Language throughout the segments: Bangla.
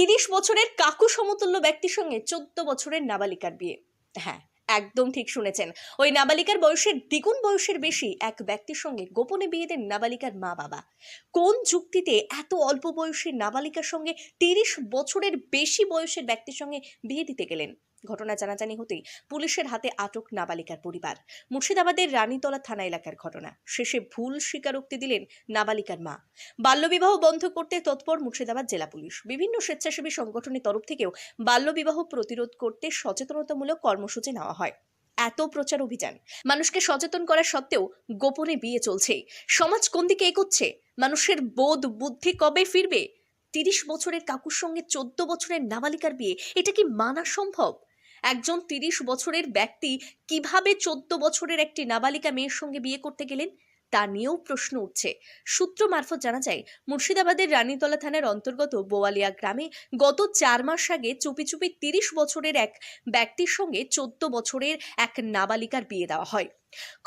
30 বছরের কাকু সমতুল্য ব্যক্তির সঙ্গে 14 বছরের নাবালিকার বিয়ে। হ্যাঁ, একদম ঠিক শুনেছেন। ওই নাবালিকার বয়সের দ্বিগুণ বয়সের বেশি এক ব্যক্তির সঙ্গে গোপনে বিয়ে দেন নাবালিকার মা বাবা। কোন যুক্তিতে এত অল্প বয়সী নাবালিকার সঙ্গে 30 বছরের বেশি বয়সের ব্যক্তির সঙ্গে বিয়ে দিতে গেলেন? ঘটনা জানাজানি হতেই পুলিশের হাতে আটক নাবালিকার পরিবার। মুর্শিদাবাদের রানীতলা থানা এলাকার ঘটনা। শেষে ভুল স্বীকারোক্তি দিলেন নাবালিকার মা। বাল্যবিবাহ বন্ধ করতে তৎপর মুর্শিদাবাদ জেলা পুলিশ। বিভিন্ন স্বেচ্ছাসেবী সংগঠনের তরফ থেকেও বাল্যবিবাহ প্রতিরোধ করতে সচেতনতামূলক কর্মসূচি নেওয়া হয়। এত প্রচার অভিযান, মানুষকে সচেতন করা সত্ত্বেও গোপনে বিয়ে চলছে। সমাজ কোন দিকে এগোচ্ছে? মানুষের বোধ বুদ্ধি কবে ফিরবে? 30 বছরের কাকুর সঙ্গে 14 বছরের নাবালিকার বিয়ে, এটা কি মানা সম্ভব? একজন 30 বছরের ব্যক্তি কিভাবে 14 বছরের একটি নাবালিকা মেয়ের সঙ্গে বিয়ে করতে গেলেন, তা নিয়েও প্রশ্ন উঠছে। সূত্র মারফত জানা যায়, মুর্শিদাবাদের রানীতলা থানার অন্তর্গত বোয়ালিয়া গ্রামে গত 4 মাস আগে চুপি চুপি 30 বছরের এক ব্যক্তির সঙ্গে 14 বছরের এক নাবালিকার বিয়ে দেওয়া হয়।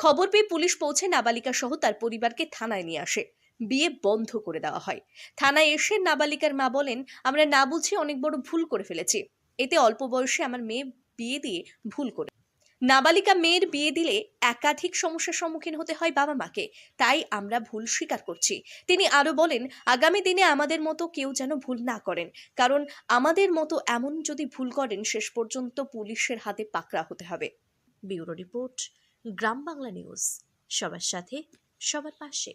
খবর পেয়ে পুলিশ পৌঁছে নাবালিকা সহ তার পরিবারকে থানায় নিয়ে আসে। বিয়ে বন্ধ করে দেওয়া হয়। থানায় এসে নাবালিকার মা বলেন, আমরা না বুঝে অনেক বড় ভুল করে ফেলেছি। এতে অল্প বয়সে আমার মেয়ে বিয়ে দিয়ে ভুল করে। নাবালিকা মেয়ের বিয়ে দিলে একাধিক সমস্যার সম্মুখীন হতে হয় বাবা মাকে, তাই আমরা ভুল স্বীকার করছি। তিনি আরো বলেন, আগামী দিনে আমাদের মতো কেউ যেন ভুল না করেন, কারণ আমাদের মতো এমন যদি ভুল করেন শেষ পর্যন্ত পুলিশের হাতে পাকড়া হতে হবে। ব্যুরো রিপোর্ট, গ্রাম বাংলা নিউজ। সবার সাথে, সবার পাশে।